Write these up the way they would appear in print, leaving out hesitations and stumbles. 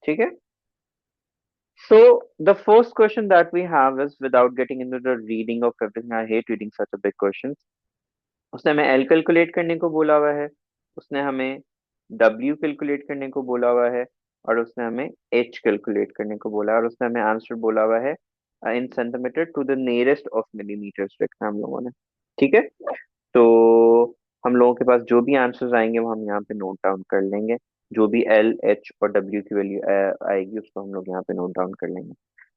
ठीक है. So the first question that we have is, without getting into the reading of everything, I hate reading such a big questions. उसने हमें L calculate करने को बोला हुआ है, उसने हमें W कैलकुलेट करने को बोला हुआ है, और उसने हमें H कैलकुलेट करने को बोला है, और उसने हमें आंसर बोला हुआ है in centimetre to the nearest of millimetres लिखना है हम लोगों ने. ठीक है. तो हम लोगों के पास जो भी आंसर्स आएंगे वो हम यहाँ पे नोट डाउन कर लेंगे. जो भी एल एच और डब्ल्यू की वैल्यू आएगी उसको हम लोग यहाँ पे नोट डाउन कर लेंगे.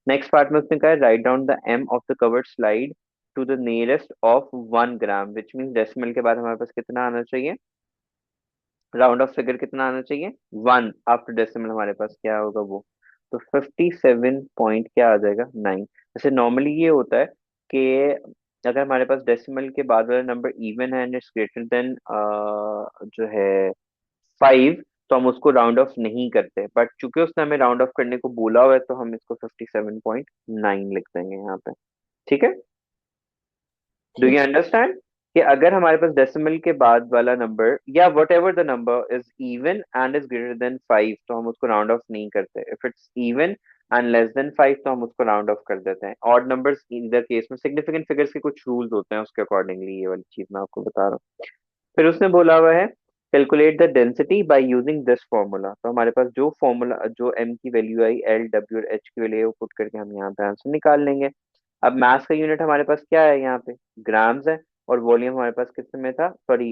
नेक्स्ट पार्ट में उसने कहा है, write down the M of the covered slide to the nearest of 1 gram, which mean decimal के बाद हमारे पास कितना आना चाहिए, राउंड ऑफ फिगर कितना आना चाहिए, 1 आफ्टर डेसिमल हमारे पास क्या होगा वो. तो 57 पॉइंट क्या आ जाएगा, 9. जैसे नॉर्मली ये होता है कि अगर हमारे पास डेसिमल के बाद वाला नंबर इवन है एंड इट्स ग्रेटर देन जो है 5, तो हम उसको राउंड ऑफ नहीं करते, बट चूंकि उसने हमें राउंड ऑफ करने को बोला हुआ है तो हम इसको 57.9 लिख देंगे यहाँ पे. ठीक है. डू यू ठीक है। अंडरस्टैंड कि अगर हमारे पास डेसिमल के बाद वाला नंबर या what ever the number is even and is greater than 5, तो हम उसको राउंड ऑफ नहीं करते. If it's even and less than 5, तो हम उसको राउंड ऑफ कर देते हैं. Odd numbers in the case में सिग्निफिकेंट फिगर्स के कुछ रूल्स होते हैं, उसके अकॉर्डिंगली ये वाली चीज मैं आपको बता रहा हूँ. फिर उसने बोला हुआ है, calculate the density by using this formula. तो हमारे पास जो फॉर्मूला, जो एम की वैल्यू आई, एल डब्ल्यू और एच की वैल्यू है, वो पुट करके हम यहाँ पे आंसर निकाल लेंगे. अब मास का यूनिट हमारे पास क्या है यहाँ पे, ग्राम्स है, और वॉल्यूम हमारे पास किस में था, सॉरी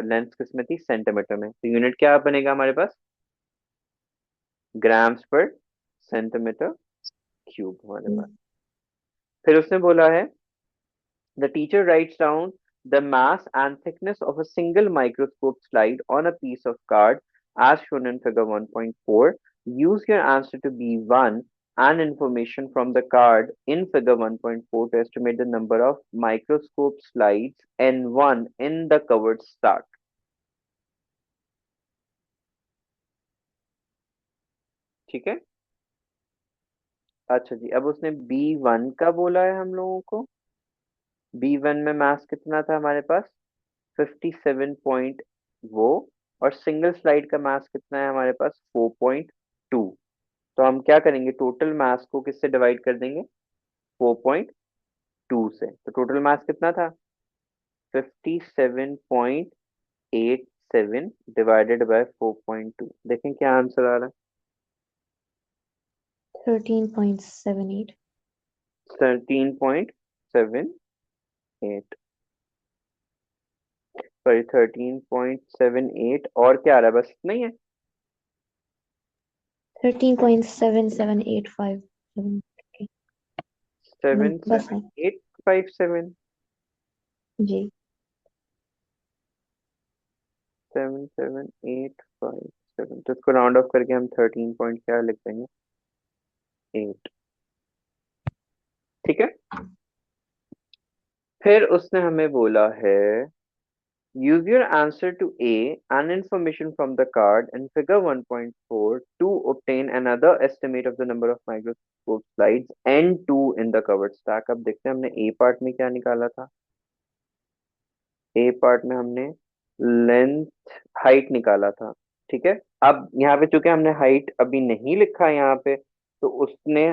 लेंथ किस में थी, सेंटीमीटर में. तो यूनिट क्या बनेगा हमारे पास, ग्राम्स पर सेंटीमीटर क्यूब हमारे पास. फिर उसने बोला है, the teacher writes down the mass and thickness of a single microscope slide on a piece of card as shown in figure 1.4. Use your answer to be 1 and information from the card in figure 1.4 to estimate the number of microscope slides N1 in the covered stack. ठीक है. अच्छा जी, अब उसने B1 का बोला है हम लोगों को. B1 में मास कितना था हमारे पास, 57 वो, और सिंगल स्लाइड का मास कितना है हमारे पास, 4.2. तो हम क्या करेंगे, टोटल मास को किससे डिवाइड कर देंगे, 4.2 से. तो टोटल मास कितना था, 57.87 डिवाइडेड बाय 4.2. देखें क्या आंसर आ रहा 13.78। है, 13.78, सॉरी 13.78, और क्या आ रहा है, बस इतना ही है. 13.77857। सेवन बस सेवन है। एट फाइव सेवन जी। 77857, तो इसको राउंड ऑफ करके हम 13 पॉइंट क्या लिख देंगे, 8. ठीक है. फिर उसने हमें बोला है, use your answer to A and information from the card in figure 1.4 to obtain another estimate of the number of microscope slides N2 in the covered stack. अब देखते हैं हमने A पार्ट में क्या निकाला था. ए पार्ट में हमने लेंथ, हाइट निकाला था. ठीक है. अब यहाँ पे चूंकि हमने हाइट अभी नहीं लिखा यहाँ पे, तो उसने,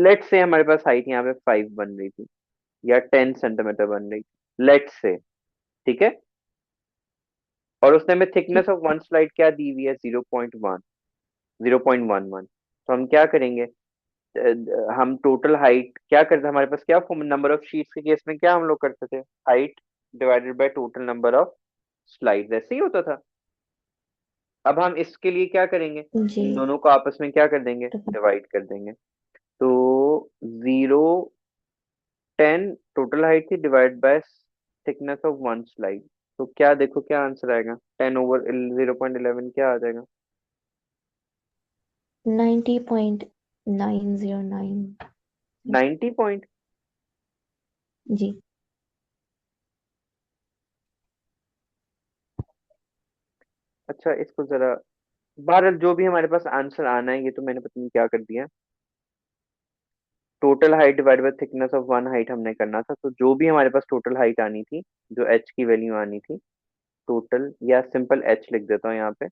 लेट से हमारे पास हाइट यहाँ पे 5 बन रही थी या 10 सेंटीमीटर बन रही थी, लेट से. ठीक है. और उसने हमें ठीक। थिकनेस ऑफ वन स्लाइड क्या दी हुई है, 0.1, 0.11. तो हम क्या करेंगे, हम टोटल हाइट क्या करते, हमारे पास क्या नंबर ऑफ शीट्स के केस में क्या हम लोग करते थे, height divided by total number of slide, ऐसे ही होता था. अब हम इसके लिए क्या करेंगे, जी। इन दोनों को आपस में क्या कर देंगे, तो डिवाइड कर देंगे. तो 0, 10 टोटल हाइट थी, divide by thickness of one slide. तो क्या देखो क्या आंसर आएगा, 10/0.11 क्या आ जाएगा, 90.909। 90 पॉइंट. जी। अच्छा इसको जरा, बहरहाल जो भी हमारे पास आंसर आना है, ये तो मैंने पता नहीं क्या कर दिया. Total height divide by thickness of one height हमने करना था, तो जो भी हमारे पास टोटल हाइट आनी थी, जो एच की वैल्यू आनी थी, टोटल, या सिंपल एच लिख देता हूँ यहाँ पे,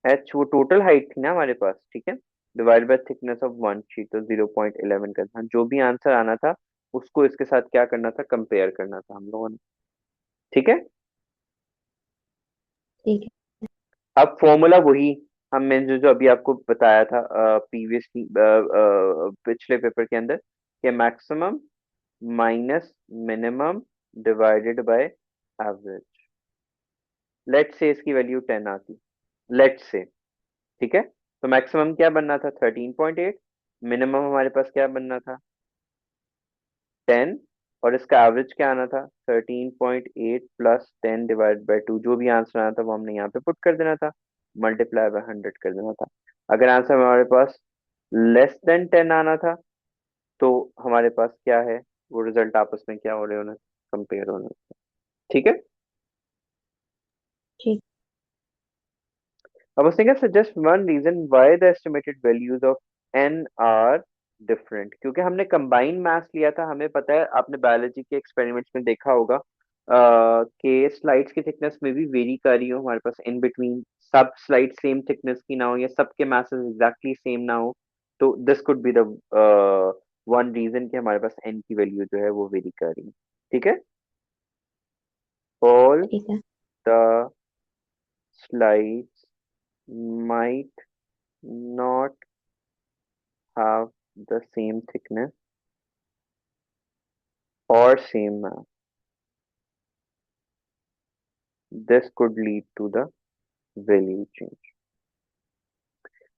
एच वो टोटल हाइट थी ना हमारे पास, ठीक है, divide by thickness of one sheet, तो 0.11 करना, जो भी आंसर आना था उसको इसके साथ क्या करना था, कंपेयर करना था हम लोगों ने। ठीक है। ठीक है। अब फॉर्मूला वही, हमने जो जो अभी आपको बताया था प्रीवियसली, पिछले पेपर के अंदर, कि maximum minus minimum divided by average. Let से इसकी वैल्यू 10 आती, लेट से, ठीक है, तो मैक्सिमम क्या बनना था, 13.8, मिनिमम हमारे पास क्या बनना था, 10, और इसका एवरेज क्या आना था, 13.8 प्लस 10 डिवाइड बाई 2, जो भी आंसर आना था वो हमने यहाँ पे पुट कर देना था, मल्टीप्लाई बाय 100 कर देना था। अगर आंसर हमारे पास लेस देन 10 आना था, तो हमारे पास क्या है, वो रिजल्ट आपस में क्या हो रहे होने, कंपेयर होने। ठीक है। ठीक। अब उसने क्या, suggest one reason why the estimated values of N are different, क्योंकि हमने कंबाइंड मैथ्स लिया था, हमें पता है, आपने बायोलॉजी के एक्सपेरिमेंट्स में देखा होगा कि स्लाइड्स की थिकनेस में भी वेरी कर रही हो हमारे पास इन बिटवीन, सब स्लाइड सेम थिकनेस की ना हो या सबके मैसेज एग्जैक्टली सेम ना हो, तो this could be the one reason कि हमारे पास एन की वैल्यू जो है वो वेरी कर रही है। ठीक है। ऑल ठीक है। The slides might not have the same thickness or same mass. This could lead to the value change.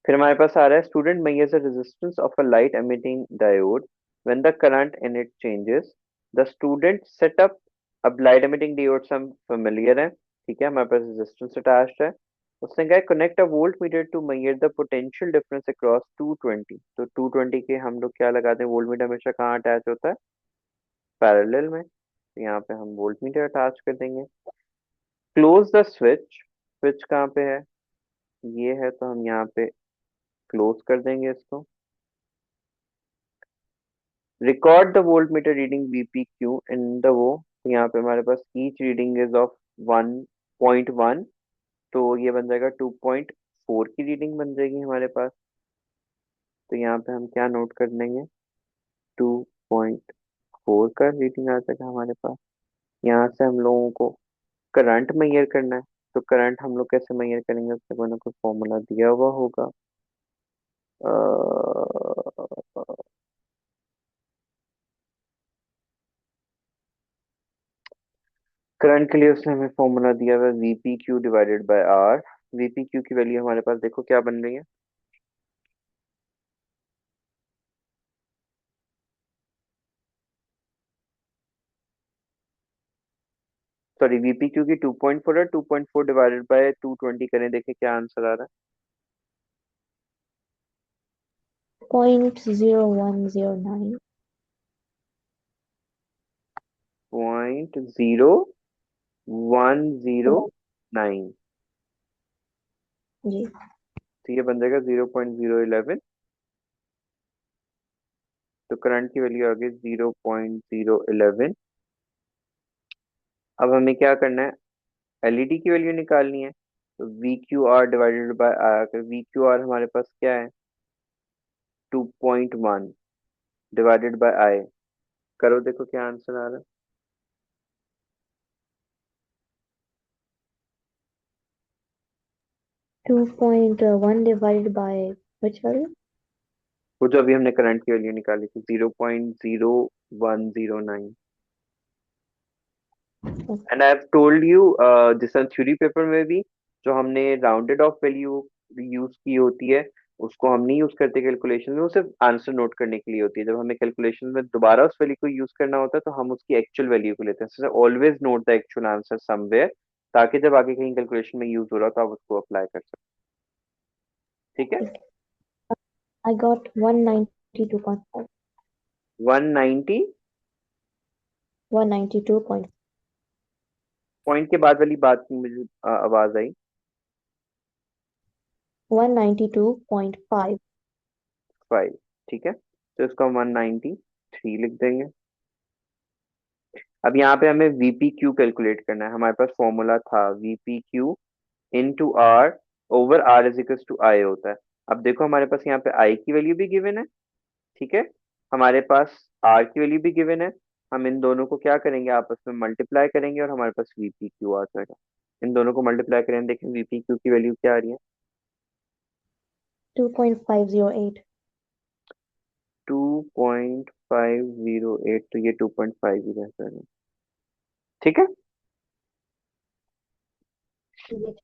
फिर हमारे पास आ रहा है, student measures the resistance of a light emitting diode when the current in it changes. The student set up अब light emitting diode से हम familiar है, ठीक है, हमारे पास resistance attached है। उसने कहा connect a voltmeter to measure the potential difference across 220, तो 220 के हम लोग क्या लगाते हैं, वोल्टमीटर हमेशा कहाँ अटैच होता है, पैरेलल में, तो यहाँ पे हम वोल्टमीटर अटैच कर देंगे। क्लोज द स्विच, स्विच कहाँ पे है, ये है, तो हम यहाँ पे क्लोज कर देंगे इसको। Record the voltmeter reading VPQ in the वो, तो यहाँ पे हमारे पास ईच रीडिंग इज ऑफ 1.1, तो ये बन जाएगा 2.4 की रीडिंग बन जाएगी हमारे पास, तो यहाँ पे हम क्या नोट कर लेंगे, 2.4 का रीडिंग आ जाएगा हमारे पास। यहाँ से हम लोगों को करंट मेजर करना है, तो करंट हम लोग कैसे मेजर करेंगे, उसका कोई ना कोई फॉर्मूला दिया हुआ होगा। करंट के लिए उसने हमें फॉर्मूला दिया हुआ है VPQ divided by R. VPQ की वैल्यू हमारे पास देखो क्या बन रही है, सॉरी VPQ की 2.4 है, 2.4 डिवाइडेड बाय 220 करें, देखें क्या आंसर आ रहा 0.0109। है, 0.0109, जी। तो ये बन जाएगा 0.011, तो करंट की वैल्यू आ गई 0.011। अब हमें क्या करना है, एलईडी की वैल्यू निकालनी है, तो VQR divided by R, VQR हमारे पास क्या है, 2.1 डिवाइडेड बाय आई, करो देखो क्या आंसर आ रहा है। 2.1 डिवाइडेड बाय which value? वो जो अभी हमने करंट की वैल्यू निकाली थी, 0.0109। And I have told you, जिस थ्योरी पेपर में भी जो हमने राउंडेड ऑफ वैल्यू यूज की होती है, उसको हम नहीं यूज करते कैलकुलेशन में, वो सिर्फ आंसर नोट करने के लिए होती है। जब हमें कैलकुलेशन में दोबारा उस वैल्यू को यूज करना होता है, तो हम उसकी एक्चुअल वैल्यू को लेते हैं, always note the actual answer somewhere, ताकि जब आगे कहीं कैलकुलेशन में यूज हो रहा हो तो आप उसको अप्लाई कर सकते। ठीक है। I got 192.5. 190 192. पॉइंट के बाद वाली बात की मुझे आवाज आई, 192.5। 5, ठीक है, तो इसको हम 193 लिख देंगे। अब यहाँ पे हमें VPQ कैलकुलेट करना है, हमारे पास फॉर्मूला था VPQ into R over R is equal to I होता है। अब देखो हमारे पास यहाँ पे आई की वैल्यू भी गिवन है, ठीक है, हमारे पास आर की वैल्यू भी गिवन है। हम इन दोनों को क्या करेंगे, आपस में मल्टीप्लाई करेंगे और हमारे पास वीपी क्यू आ जाएगा। इन दोनों को मल्टीप्लाई करेंगे, देखें वीपी क्यू की वैल्यू क्या आ रही है। 2.508. 2.508, तो ये 2.5 ही रहता है, ठीक है। ये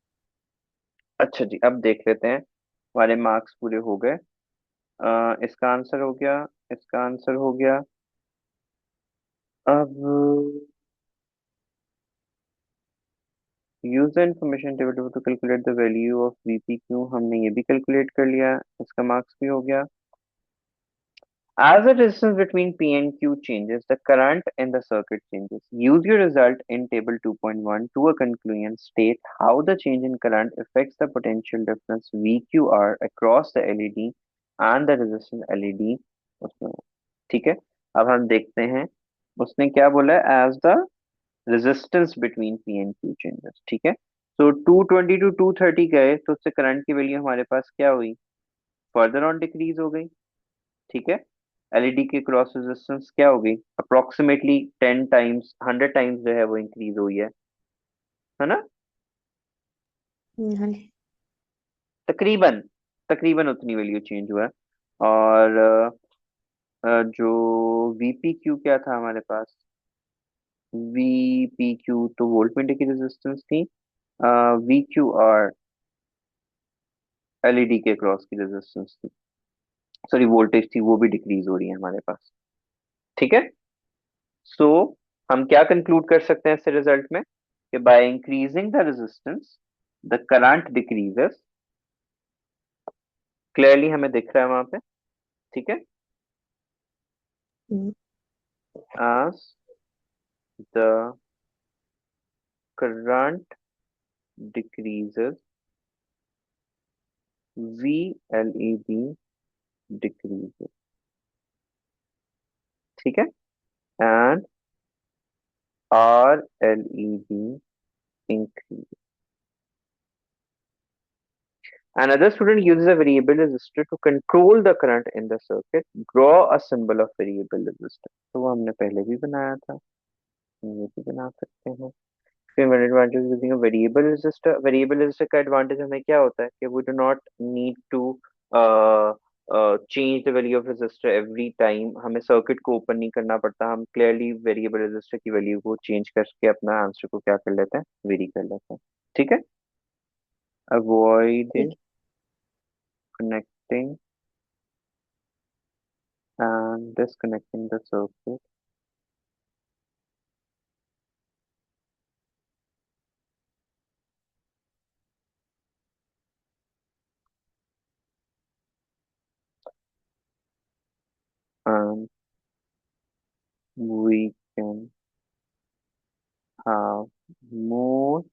अच्छा जी, अब देख लेते हैं, हमारे मार्क्स पूरे हो गए। इसका आंसर हो गया, इसका आंसर हो गया। अब use the information table to calculate the value of VP Q, हमने ये भी कैलकुलेट कर लिया, इसका मार्क्स भी हो गया। As the resistance between P and Q changes, the current in the circuit changes. Use your result in table 2.1 to a conclusion. State how the change in current affects the potential difference VQR across the LED and the resistance LED उसमें। ठीक है, अब हम देखते हैं उसने क्या बोला है, as the resistance between P and Q changes, ठीक है। तो 220 टू 230 गए तो उससे करंट की वैल्यू हमारे पास क्या हुई, फर्दर ऑन डिक्रीज हो गई, ठीक है। एलईडी की क्रॉस रेजिस्टेंस क्या होगी, अप्रोक्सीमेटली 10 टाइम्स 100 टाइम्स जो है वो इंक्रीज हुई है ना। हाँ। तकरीबन, तकरीबन उतनी वैल्यू चेंज हुआ है। और जो वीपी क्यू क्या था हमारे पास, वीपी क्यू तो वोल्ट मीटर की रेजिस्टेंस थी, वी क्यू आर एलईडी के क्रॉस की रेजिस्टेंस थी, सॉरी वोल्टेज थी, वो भी डिक्रीज हो रही है हमारे पास, ठीक है। सो हम क्या कंक्लूड कर सकते हैं इससे रिजल्ट में, कि by increasing the resistance the current decreases, clearly हमें दिख रहा है वहां पे, ठीक है। हम्म, as the current decreases VLED decreases, ठीक है, and RLED increases. Another student uses a variable resistor to control the current in the circuit. Draw a symbol of variable resistor. तो वो हमने पहले भी बनाया था, हम ये भी बना सकते हैं। फिर advantage using a variable resistor, variable resistor का एडवांटेज हमें क्या होता है कि we do not need to change the value of resistor every time, हमें सर्किट को ओपन नहीं करना पड़ता, हम क्लियरली वेरिएबल रेजिस्टर की वैल्यू को चेंज करके अपना आंसर को क्या कर लेते हैं, वेरी कर लेते हैं, ठीक है। अवॉइड ठीक है। connecting and disconnecting the circuit and we can have more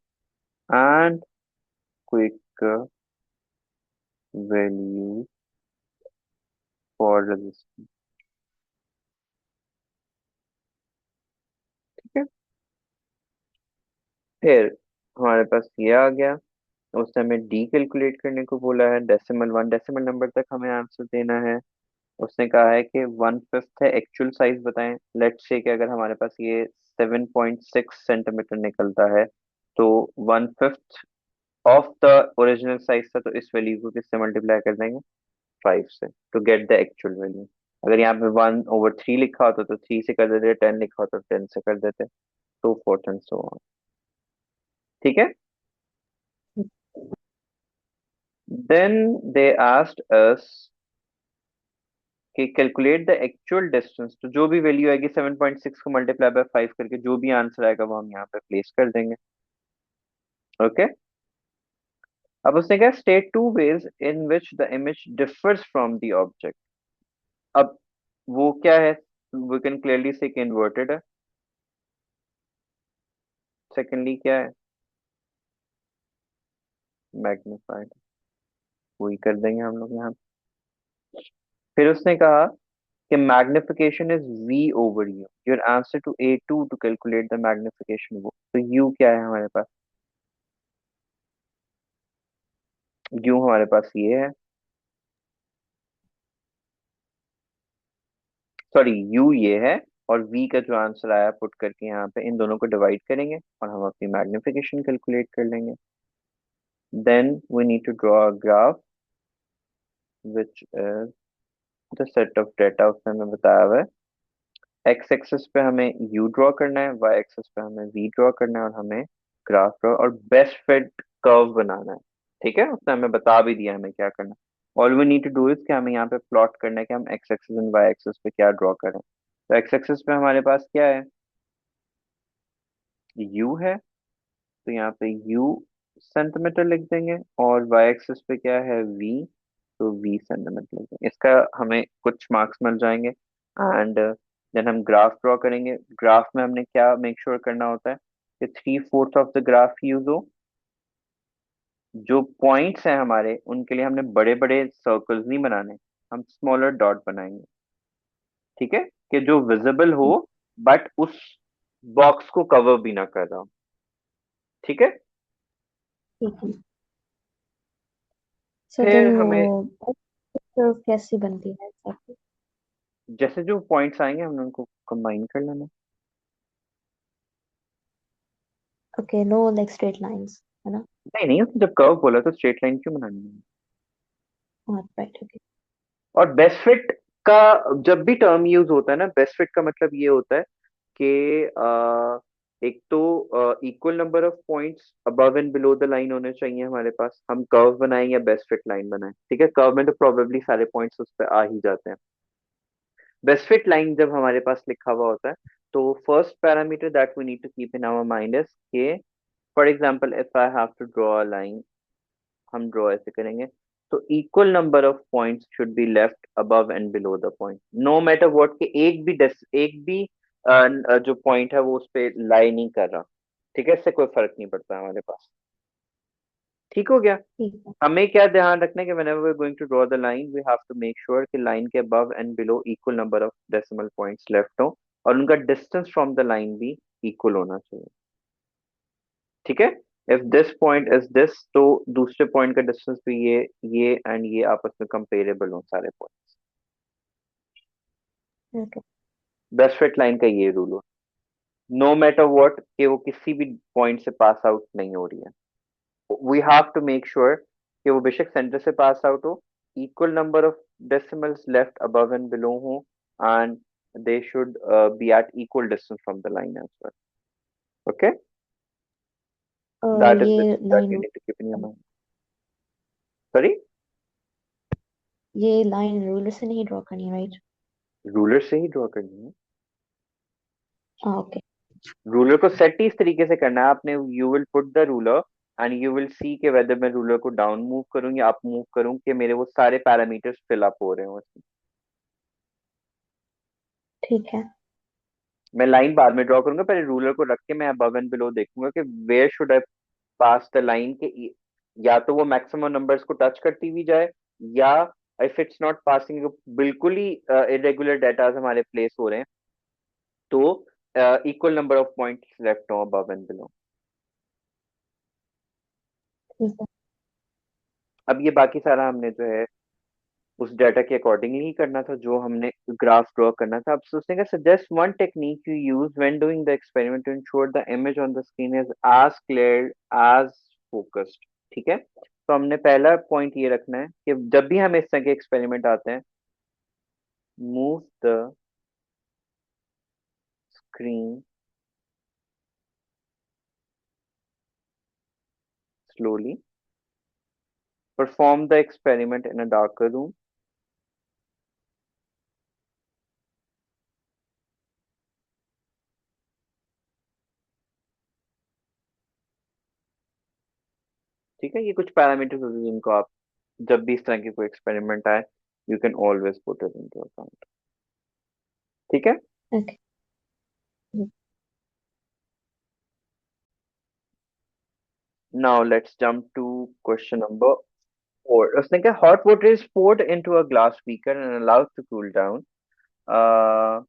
and quicker value for resistance, ठीक है। फिर हमारे पास ये आ गया, उसने हमें डी कैलकुलेट करने को बोला है, डेसिमल 1 डेसिमल नंबर तक हमें आंसर देना है। उसने कहा है कि 1/5 है, एक्चुअल साइज बताएं। लेट्स से कि अगर हमारे पास ये 7.6 सेंटीमीटर निकलता है, तो 1/5 ऑफ द ओरिजिनल साइज था, तो इस वैल्यू को किससे मल्टीप्लाई कर देंगे, 5 से, to get the actual value. अगर यहाँ पे 1/3 लिखा होता तो 3 से कर देते, 10 लिखा होता तो 10 से कर देते, so forth and so on, ठीक है। Then they asked us कि कैलकुलेट द एक्चुअल डिस्टेंस, तो जो भी वैल्यू आएगी 7.6 को मल्टीप्लाई बाय 5 करके जो भी आंसर आएगा वो हम यहाँ पे प्लेस कर देंगे, ओके। अब उसने कहा state two ways in which the image differs from the object. अब वो क्या है, we can clearly say inverted है, सेकेंडली क्या है, मैग्नीफाइड, वही कर देंगे हम लोग यहाँ। फिर उसने कहा कि magnification is v over u, your answer to A2 to calculate the magnification, वो तो u क्या है हमारे पास, यू हमारे पास ये है, सॉरी यू ये है, और वी का जो आंसर आया पुट करके यहाँ पे इन दोनों को डिवाइड करेंगे और हम अपनी मैग्निफिकेशन कैलकुलेट कर लेंगे। Then we need to draw a graph which is the set of data, उसने हमें बताया हुआ है एक्स एक्सिस पे हमें यू ड्रॉ करना है, वाई एक्सिस पे हमें वी ड्रॉ करना है, और हमें ग्राफ ड्रॉ और बेस्ट फिट कर्व बनाना है। ठीक है, उसने हमें बता भी दिया हमें क्या करना है। All we need to do is कि हमें यहाँ पे प्लॉट करना है कि हम X axis and Y axis पे क्या ड्रॉ करें। तो एक्स एक्सिस पे हमारे पास क्या है, यू है, तो यहाँ पे यू सेंटीमीटर लिख देंगे, और वाई एक्सिस पे क्या है, वी, तो वी सेंटीमीटर लिख देंगे। इसका हमें कुछ मार्क्स मिल जाएंगे। एंड देन हम ग्राफ ड्रॉ करेंगे। ग्राफ में हमने क्या मेक श्योर करना होता है कि 3/4 ऑफ द ग्राफ यूज हो। जो पॉइंट्स हैं हमारे उनके लिए हमने बड़े बड़े सर्कल्स नहीं बनाने, हम स्मॉलर डॉट बनाएंगे। ठीक है, कि जो विजिबल हो बट उस बॉक्स को कवर भी ना कर रहा हो। ठीक है, ठीक है। सो फिर देन वो हमें कर्व कैसी बनती है एग्जैक्टली? जैसे जो पॉइंट्स आएंगे हमने उनको कंबाइन कर लेना। Okay, know like straight lines, है ना? नहीं नहीं, उसने जब कर्व बोला तो स्ट्रेट लाइन क्यों बनानी है। हाँ राइट, ओके। और बेस्ट फिट का जब भी टर्म यूज होता है ना, बेस्ट फिट का मतलब ये होता है कि एक तो equal number of points above and below the line होने चाहिए हमारे पास, हम कर्व बनाएं या बेस्ट फिट लाइन बनाएं। ठीक है, कर्व में तो प्रोबेबली सारे पॉइंट्स उस पर आ ही जाते हैं। बेस्ट फिट लाइन जब हमारे पास लिखा हुआ होता है, तो first parameter that we need to keep in our mind is के, for example if I have to draw a line, हम ड्रॉ ऐसे करेंगे, तो equal number of points should be left above and below the point, no matter what, के एक भी जो point है वो उस पे लाई नहीं कर रहा। ठीक है, इससे कोई फर्क नहीं पड़ता हमारे पास। ठीक हो गया। ठीक है। हमें क्या ध्यान रखना है कि whenever we're going to draw the line we have to make sure कि लाइन के above and below equal number of decimal points left हो, और उनका distance from the line भी equal होना चाहिए। ठीक है, if this point is this, तो दूसरे पॉइंट का डिस्टेंस भी ये एंड ये आपस में कंपेरेबल हो सारे point. Okay. Best fit line का ये रूल हो, नो मैटर व्हाट कि वो किसी भी पॉइंट से पास आउट नहीं हो रही है, we have to make sure कि वो बेशक सेंटर से पास आउट हो, equal number of decimals left above and below हो, and they should be at equal distance from the line as well. Okay, that is the ये that line, you need to keep in your mind. Sorry, ये line ruler से नहीं draw करनी है, right? Ruler से ही draw करनी है। हाँ ओके। रूलर को सेट ही इस तरीके से करना है आपने, you will put the ruler and you will see के वेदर मैं रूलर को डाउन मूव करूं या अप मूव करूं कि मेरे वो सारे पैरामीटर्स फिल अप हो रहे हो उसमें। ठीक है। मैं लाइन बाद में ड्रॉ करूंगा, पहले रूलर को रख के मैं अबव एंड बिलो देखूंगा कि where should I pass the line के, या तो वो मैक्सिमम नंबर्स को टच करती हुई जाए, या इफ इट्स नॉट पासिंग, बिल्कुल ही इरेगुलर डेटा हमारे प्लेस हो रहे हैं, तो equal number of points left हो अबव एंड बिलो। ठीक है। अब ये बाकी सारा हमने जो है उस डाटा के अकॉर्डिंगली ही करना था जो हमने ग्राफ ड्रॉ करना था। अब सोचने का, suggest one technique you use when doing the experiment to ensure the image on the screen is as clear as focused. ठीक है, तो हमने पहला पॉइंट ये रखना है कि जब भी हम इस तरह के एक्सपेरिमेंट आते हैं, move the screen slowly, perform the experiment in a darker room. ठीक है, ये कुछ पैरामीटर्स होते हैं जिनको आप जब भी इस तरह की कोई एक्सपेरिमेंट आए, you can always put it into account. ठीक है, okay. now let's jump to question number 4. उसने कहा hot water is poured into a glass beaker and allowed to cool down. Uh,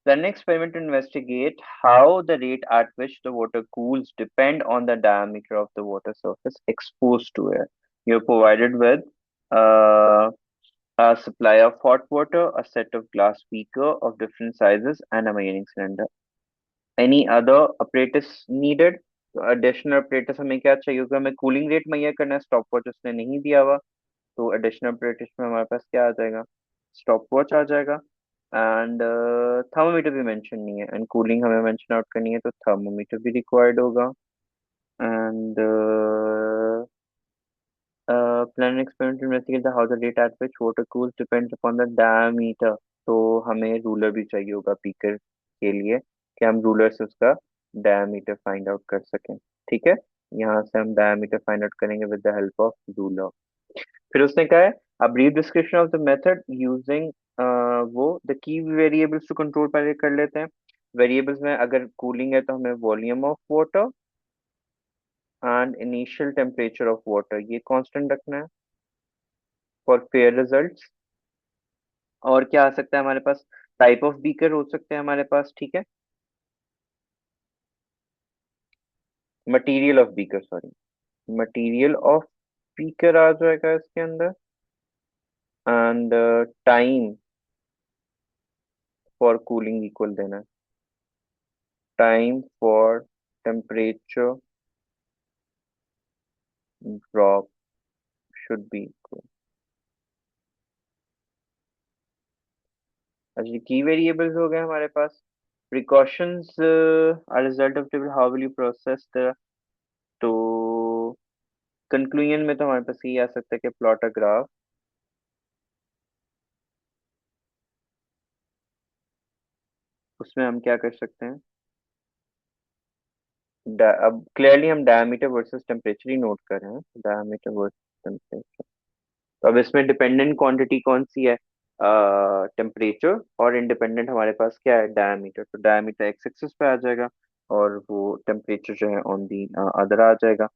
Then experiment to investigate how the rate at which the water cools depend on the diameter of the water surface exposed to air. You're provided with uh, a supply of hot water, a set of glass beaker of different sizes, and a measuring cylinder. Any other apparatus needed? तो additional apparatus हमें क्या चाहिए होगा? हमें cooling rate मुहैया करना है, stop watch उसने नहीं दिया हुआ। तो एडिशनल apparatus में हमारे पास क्या आ जाएगा? स्टॉप वॉच आ जाएगा। एंड थर्मोमीटर भी मेंशन नहीं है, एंड कूलिंग हमें मेंशन आउट करनी है, तो थर्मोमीटर भी रिक्वायर्ड होगा। And plan an experiment to investigate the how the rate at which water cools depends upon the diameter। तो हमें रूलर भी चाहिए होगा पीकर के लिए, कि हम रूलर से उसका डायमीटर फाइंड आउट कर सकें। ठीक है, यहाँ से हम डायमीटर फाइंड आउट करेंगे with the help of ruler. फिर उसने कहा है a brief description of the method using वो the key variables to control, पहले कर लेते हैं। वेरिएबल्स में अगर कूलिंग है तो हमें volume of water and initial temperature of water ये कांस्टेंट रखना है फॉर फेयर रिजल्ट्स। और क्या आ सकता है हमारे पास? टाइप ऑफ बीकर हो सकते हैं हमारे पास, ठीक है। Material of beaker, sorry, material of beaker आ जाएगा इसके अंदर। And time for cooling equal देना है, time for temperature drop should be equal. अच्छा, की वेरिएबल्स हो गए हमारे पास। Precautions are result of table, how will you process the. तो कंक्लूजन में तो हमारे पास ये आ सकता है कि प्लॉट अ ग्राफ। उसमें हम क्या कर सकते हैं? अब क्लियरली हम डायमीटर वर्सेस टेम्परेचर ही नोट कर रहे हैं, डायमीटर वर्सेस टेम्परेचर। तो अब इसमें डिपेंडेंट क्वांटिटी कौन सी है? टेम्परेचर। और इंडिपेंडेंट हमारे पास क्या है? डायमीटर। तो डायमीटर एक्स एक्सिस पे आ जाएगा, और वो टेम्परेचर जो है ऑन दी अदर आ जाएगा।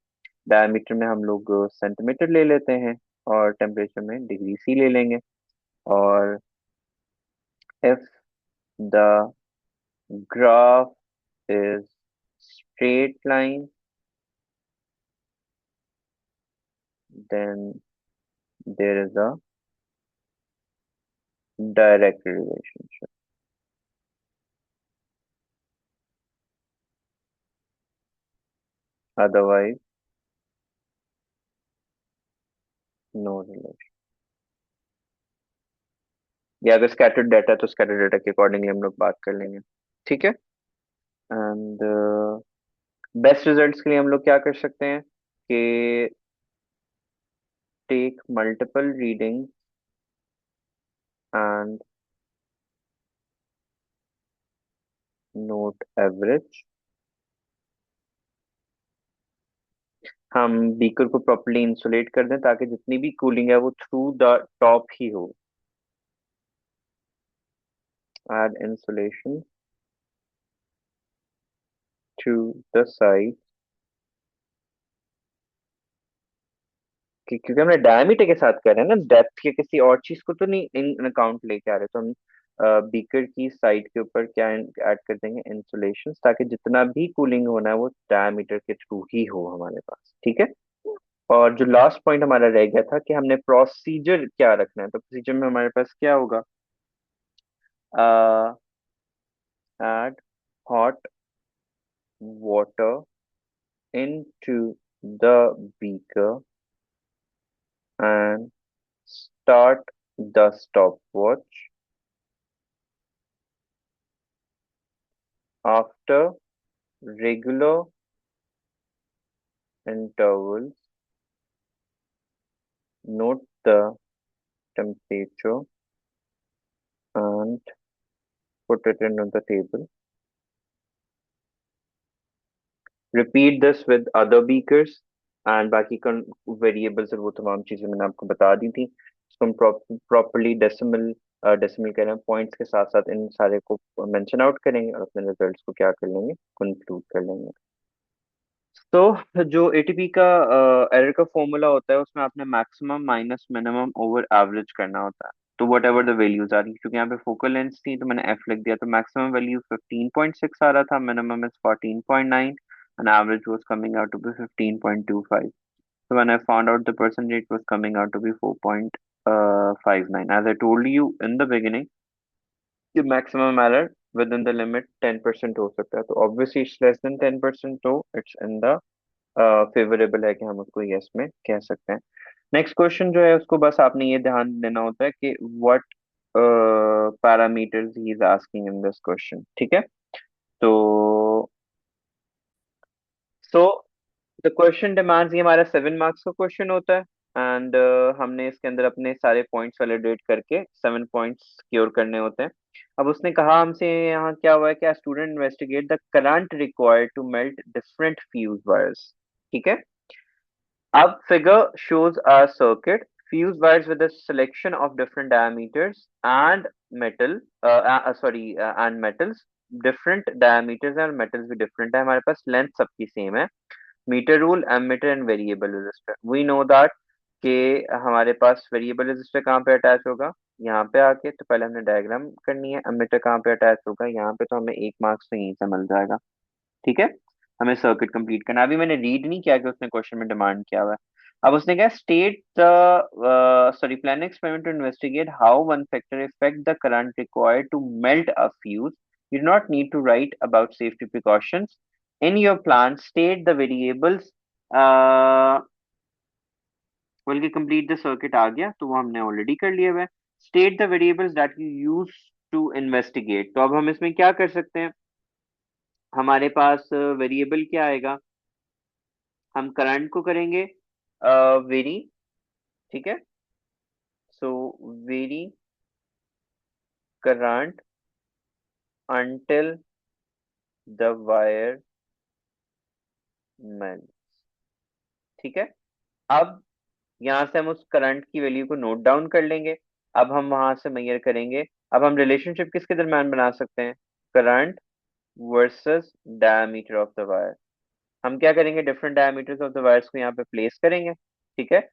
डायमीटर में हम लोग सेंटीमीटर ले लेते हैं, और टेम्परेचर में डिग्री सी ले लेंगे। और if the graph is straight line, then there is a direct relationship, otherwise no relation। या अगर स्कैटर्ड डाटा है तो स्कैटर्ड डाटा के अकॉर्डिंगली हम लोग बात कर लेंगे, ठीक है। एंड बेस्ट रिजल्ट्स के लिए हम लोग क्या कर सकते हैं कि take multiple reading and note average. हम बीकर को प्रॉपर्ली इंसुलेट कर दें ताकि जितनी भी कूलिंग है वो थ्रू द टॉप ही हो। Add insulation to the side, क्योंकि हमने डायमीटर के साथ कर रहे हैं ना, डेप्थ के किसी और चीज को तो नहीं इन अकाउंट लेके आ रहे। तो हम बीकर की साइड के ऊपर क्या ऐड कर देंगे? इंसुलेशन, ताकि जितना भी कूलिंग होना है वो डायमीटर के थ्रू ही हो हमारे पास, ठीक है। और जो लास्ट पॉइंट हमारा रह गया था कि हमने प्रोसीजर क्या रखना है, तो प्रोसीजर में हमारे पास क्या होगा? Add hot water into the beaker and start the stopwatch after regular intervals. Note the temperature and put it into the table. Repeat this with other beakers, and बाकी वेरिएबल्स और वो तमाम चीजें मैंने आपको बता दी थी। इसको हम प्रॉपरली डेसिमल डेसिमल कह रहे हैं पॉइंट्स के साथ साथ इन सारे को मेंशन आउट करेंगे, और अपने रिजल्ट्स को क्या कर लेंगे? कंक्लूड कर लेंगे। तो जो एटीपी का एरर का फॉर्मूला होता है, उसमें आपने maximum minus minimum over average करना होता है। तो वट एवर द वैल्यूज आ रही, क्योंकि यहाँ पे फोकल लेंथ थी तो मैंने एफ लिख दिया। तो मैक्सिमम वैल्यू 15.6 आ रहा था, minimum is 14.9, and average was coming out to be 15.25। So when I found out the percentage was coming out to be 4.59. As I told you in the beginning, the maximum error within the limit 10% हो सकता है, तो obviously it's less than 10%, तो it's in the favourable है कि हम उसको yes में कह सकते हैं। नेक्स्ट क्वेश्चन जो है उसको बस आपने ये ध्यान देना होता है कि what parameters he is asking in this question, ठीक है। तो सो द क्वेश्चन डिमांड्स, ये हमारा 7 मार्क्स का क्वेश्चन होता है, एंड हमने इसके अंदर अपने सारे पॉइंट्स वैलिडेट करके 7 पॉइंट्स सिक्योर करने होते हैं। अब उसने कहा हमसे यहाँ क्या हुआ है कि student investigate the current required to melt different fuse wires, ठीक है। Up figure shows a circuit fused wires with a selection of different diameters and and metals, different diameters and metals भी different है, हमारे पास length सबकी same है। Metre rule, ammeter and variable resistor, we know that कि हमारे पास variable resistor कहाँ पे अटैच होगा, यहाँ पे आके। तो पहले हमने डायग्राम करनी है, एमीटर कहाँ पे अटैच होगा यहाँ पे, तो हमें 1 मार्क्स तो यहीं से मिल जाएगा, ठीक है। हमें सर्किट कंप्लीट करना है। अभी मैंने रीड नहीं किया कि उसने क्वेश्चन में डिमांड किया हुआ है। अब उसने कहा state the sorry plan experiment to investigate how one factor affect the current required to melt a fuse. You do not need to write about safety precautions in your plan. State the variables, बल्कि complete the circuit आ गया, तो वो हमने already कर लिया हुआ है। State the variables that you use to investigate, तो अब हम इसमें क्या कर सकते हैं, हमारे पास वेरिएबल क्या आएगा, हम करंट को करेंगे वेरी, ठीक है। So very current until the wire melt, ठीक है। अब यहाँ से हम उस करंट की वैल्यू को नोट डाउन कर लेंगे। अब हम वहां से मेजर करेंगे। अब हम रिलेशनशिप किसके दरम्यान बना सकते हैं, current versus diameter of the wire. हम क्या करेंगे, different diameters of the wires को यहाँ पे प्लेस करेंगे, ठीक है।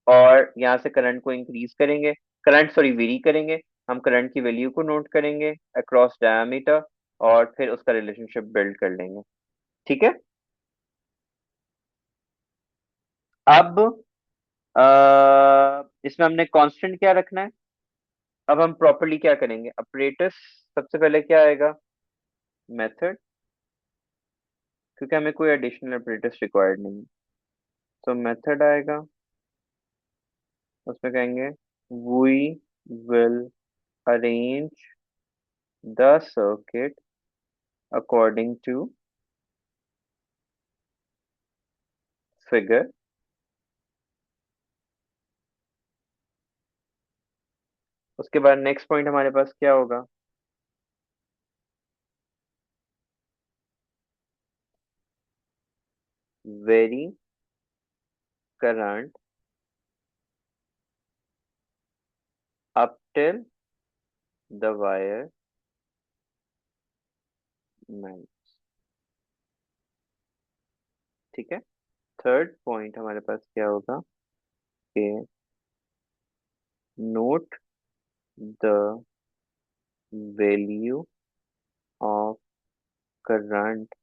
और यहाँ से करंट को इंक्रीज करेंगे, करंट सॉरी वेरी करेंगे। हम करंट की वैल्यू को नोट करेंगे अक्रॉस डायमीटर, और फिर उसका रिलेशनशिप बिल्ड कर लेंगे, ठीक है। अब इसमें हमने कांस्टेंट क्या रखना है। अब हम प्रॉपरली क्या करेंगे, अपरेटस सबसे पहले क्या आएगा, मेथड, क्योंकि हमें कोई एडिशनल अपरेटस रिक्वायर्ड नहीं है। तो मेथड आएगा, उसमें कहेंगे we will arrange the circuit according to figure. उसके बाद नेक्स्ट पॉइंट हमारे पास क्या होगा, vary current up till the wire melt, ठीक है। थर्ड पॉइंट हमारे पास क्या होगा कि note the value of current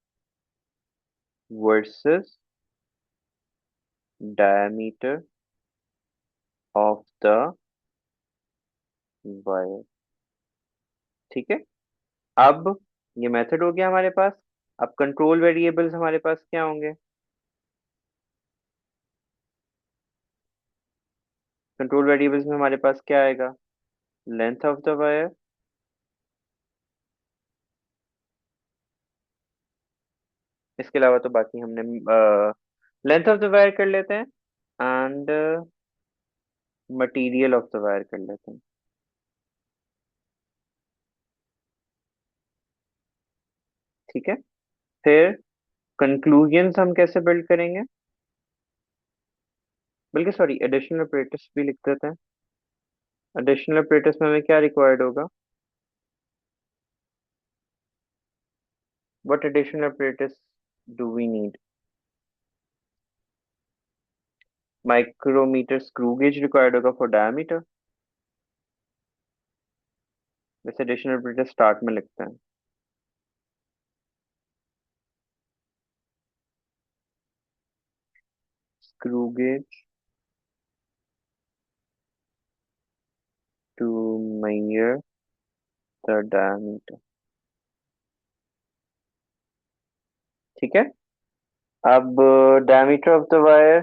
versus diameter of the wire, ठीक है। अब ये मेथड हो गया हमारे पास। अब कंट्रोल वेरिएबल्स हमारे पास क्या होंगे, कंट्रोल वेरिएबल्स में हमारे पास क्या आएगा, लेंथ ऑफ द वायर। इसके अलावा तो बाकी हमने लेंथ ऑफ द वायर कर लेते हैं, and material of the wire कर लेते हैं, ठीक है। फिर कंक्लूजन्स हम कैसे बिल्ड करेंगे, बल्कि सॉरी एडिशनल ऑपरेटर्स भी लिख देते हैं। एडिशनल ऑपरेटर्स में हमें क्या रिक्वायर्ड होगा, what additional operators do we need, micrometer screw gauge required होगा फॉर डायमीटर। वैसे एडिशनल ऑपरेटर स्टार्ट में लिखते हैं। screw gauge to measure the diameter. ठीक है। अब diameter of the wire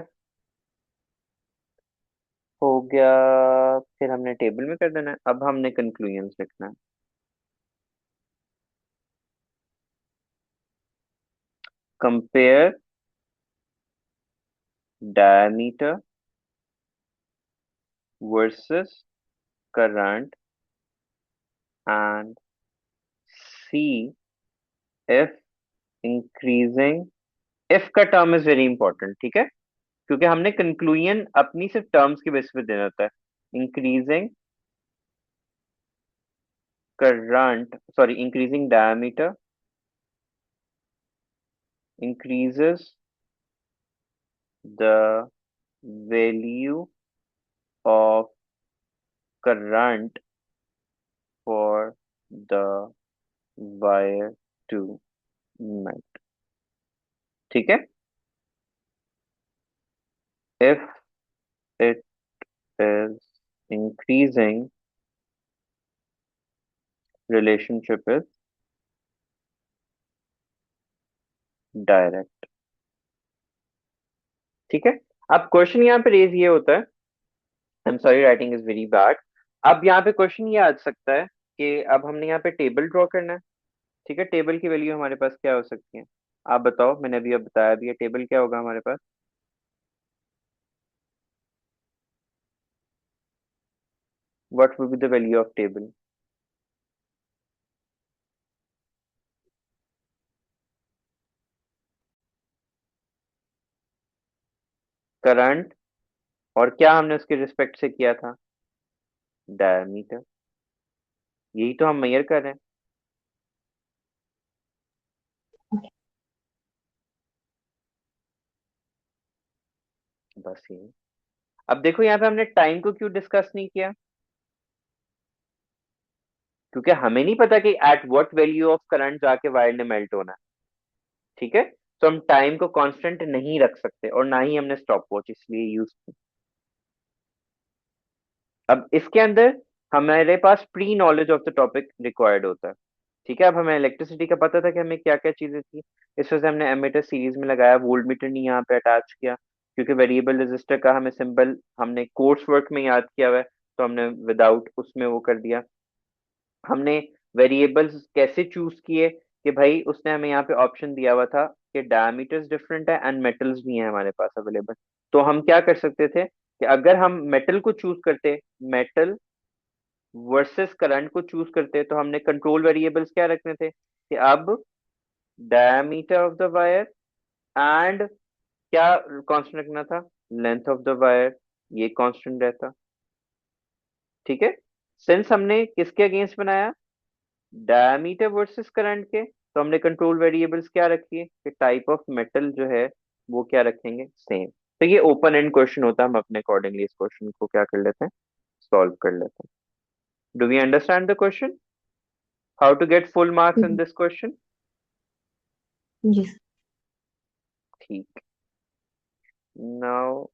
हो गया, फिर हमने टेबल में कर देना है। अब हमने कंक्लूजन्स लिखना है। Compare diameter versus current and see if increasing, if का टर्म इज वेरी इंपॉर्टेंट, ठीक है, क्योंकि हमने कंक्लूजन अपनी सिर्फ टर्म्स के बेस पे देना होता है। Increasing current, sorry, increasing diameter increases the value of current for the wire to melt, ठीक है। if it is increasing, relationship is direct, ठीक है। अब क्वेश्चन यहाँ पे रेज ये होता है, I am sorry writing is very bad. अब यहाँ पे क्वेश्चन ये आ सकता है कि अब हमने यहाँ पे टेबल ड्रॉ करना है, ठीक है। टेबल की वैल्यू हमारे पास क्या हो सकती है, आप बताओ। मैंने अभी अब बताया भी है, टेबल क्या होगा हमारे पास। What will be the value of table. Current, और क्या हमने उसके रिस्पेक्ट से किया था, डायमीटर। यही तो हम मेजर कर रहे हैं, बस ये। अब देखो यहाँ पे हमने टाइम को क्यों डिस्कस नहीं किया, क्योंकि हमें नहीं पता कि at what value of current जाके वायर ने मेल्ट होना है, ठीक है। तो हम टाइम को कांस्टेंट नहीं रख सकते, और ना ही हमने स्टॉप वॉच इसलिए यूज की। अब इसके अंदर हमारे पास pre knowledge of the topic required होता है, ठीक है। अब हमें इलेक्ट्रिसिटी का पता था कि हमें क्या क्या चीजें थी, इस वजह से हमने एमीटर सीरीज में लगाया, वोल्ट मीटर नहीं यहाँ पे अटैच किया, क्योंकि वेरिएबल रेजिस्टर का हमें सिंबल हमने कोर्स वर्क में याद किया हुआ है, तो हमने विदाउट उसमें वो कर दिया। हमने वेरिएबल्स कैसे चूज किए, कि भाई उसने हमें यहाँ पे ऑप्शन दिया हुआ था कि डायमीटर्स डिफरेंट है एंड मेटल्स भी हैं हमारे पास अवेलेबल। तो हम क्या कर सकते थे कि अगर हम मेटल को चूज करते, मेटल वर्सेस करंट को चूज करते, तो हमने कंट्रोल वेरिएबल्स क्या रखने थे कि अब diameter of the wire and क्या कांस्टेंट रखना था, लेंथ ऑफ द वायर, ये कांस्टेंट रहता, ठीक है। सिंस हमने किसके अगेंस्ट बनाया, डायमीटर वर्सेस करंट के, तो हमने कंट्रोल वेरिएबल्स क्या रखी है कि टाइप ऑफ मेटल जो है वो क्या रखेंगे, सेम। तो ये ओपन एंड क्वेश्चन होता है, हम अपने अकॉर्डिंगली इस क्वेश्चन को क्या कर लेते हैं, सॉल्व कर लेते हैं। Do we understand the question, how to get full marks in this question. Yes. ठीक, नाउ